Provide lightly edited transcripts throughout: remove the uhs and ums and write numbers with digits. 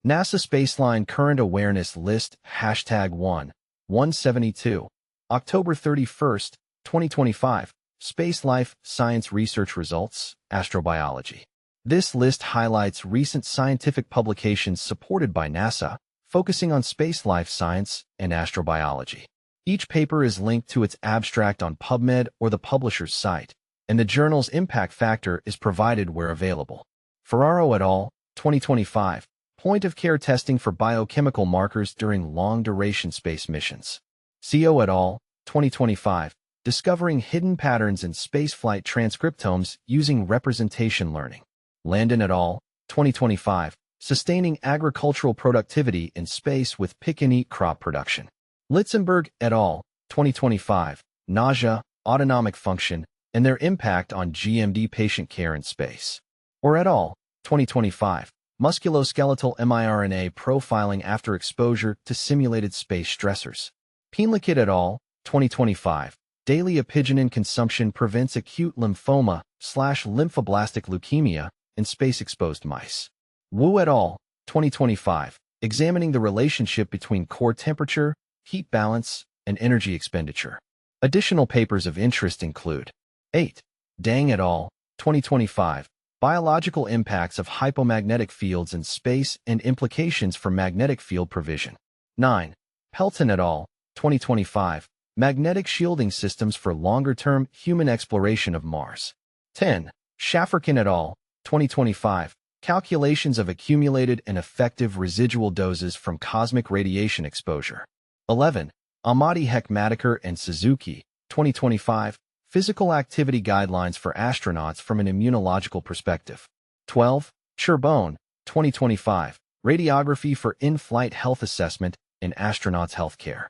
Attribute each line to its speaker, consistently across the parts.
Speaker 1: NASA Spaceline Current Awareness List #172. October 31st, 2025. Space Life Science Research Results, Astrobiology. This list highlights recent scientific publications supported by NASA, focusing on space life science and astrobiology. Each paper is linked to its abstract on PubMed or the publisher's site, and the journal's impact factor is provided where available. Ferraro et al., 2025. Point-of-care testing for biochemical markers during long-duration space missions. CO et al., 2025. Discovering hidden patterns in spaceflight transcriptomes using representation learning. Landon et al., 2025. Sustaining agricultural productivity in space with pick-and-eat crop production. Litzenberg et al., 2025. Nausea, autonomic function, and their impact on GMD patient care in space. Or et al., 2025. Musculoskeletal miRNA profiling after exposure to simulated space stressors. Pienlikit et al., 2025. Daily apigenin consumption prevents acute lymphoma/lymphoblastic leukemia in space-exposed mice. Wu et al., 2025. Examining the relationship between core temperature, heat balance, and energy expenditure. Additional papers of interest include 8. Dang et al., 2025. Biological impacts of hypomagnetic fields in space and implications for magnetic field provision. 9. Pelton et al., 2025. Magnetic shielding systems for longer-term human exploration of Mars. 10. Schafferkin et al., 2025. Calculations of accumulated and effective residual doses from cosmic radiation exposure. 11. Amati Hekmatyker and Suzuki, 2025. Physical activity guidelines for astronauts from an immunological perspective. 12. Cherbone, 2025. Radiography for in-flight health assessment in astronauts' healthcare.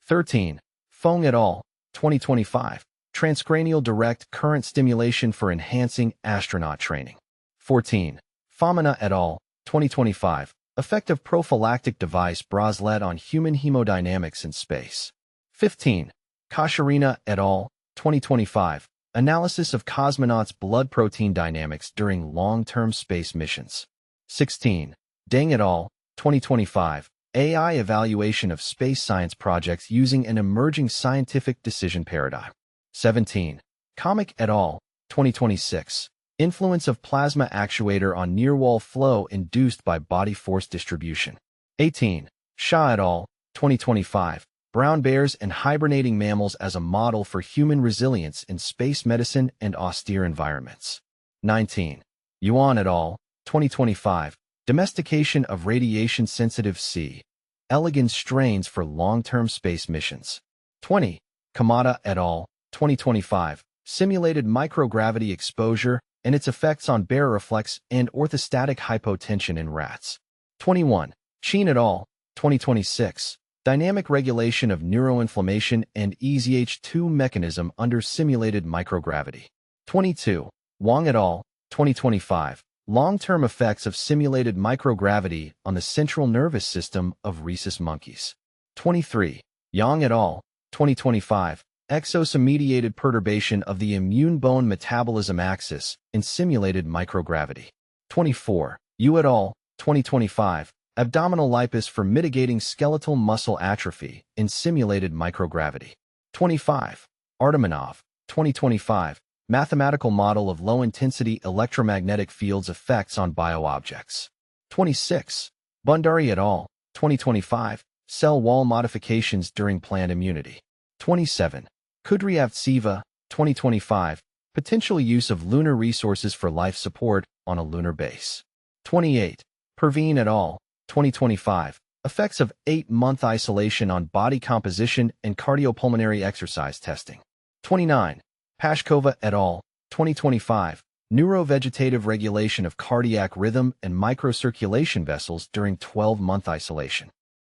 Speaker 1: 13. Fong et al., 2025. Transcranial direct current stimulation for enhancing astronaut training. 14. Famina et al., 2025. Effective prophylactic device bracelet on human hemodynamics in space. 15. Kasharina et al., 2025. Analysis of cosmonauts' blood protein dynamics during long-term space missions. 16. Deng et al., 2025. AI evaluation of space science projects using an emerging scientific decision paradigm. 17. Comic et al., 2026. Influence of plasma actuator on near-wall flow induced by body force distribution. 18. Shah et al., 2025. Brown bears and hibernating mammals as a model for human resilience in space medicine and austere environments. 19. Yuan et al., 2025. Domestication of radiation-sensitive C. elegans strains for long-term space missions. 20. Kamada et al., 2025. Simulated microgravity exposure and its effects on baroreflex and orthostatic hypotension in rats. 21. Cheen et al., 2026. Dynamic regulation of neuroinflammation and EZH2 mechanism under simulated microgravity. 22. Wang et al., 2025. Long-term effects of simulated microgravity on the central nervous system of rhesus monkeys. 23. Yang et al., 2025. Exosome-mediated perturbation of the immune bone metabolism axis in simulated microgravity. 24. Yu et al., 2025. Abdominal lipase for mitigating skeletal muscle atrophy in simulated microgravity. 25. Artemanov, 2025. Mathematical model of low-intensity electromagnetic fields effects on bioobjects. 26. Bundari et al., 2025. Cell wall modifications during plant immunity. 27. Kudryavtseva, 2025. Potential use of lunar resources for life support on a lunar base. 28. Perveen et al., 2025. Effects of 8-month isolation on body composition and cardiopulmonary exercise testing. 29. Pashkova et al., 2025. Neurovegetative regulation of cardiac rhythm and microcirculation vessels during 12-month isolation.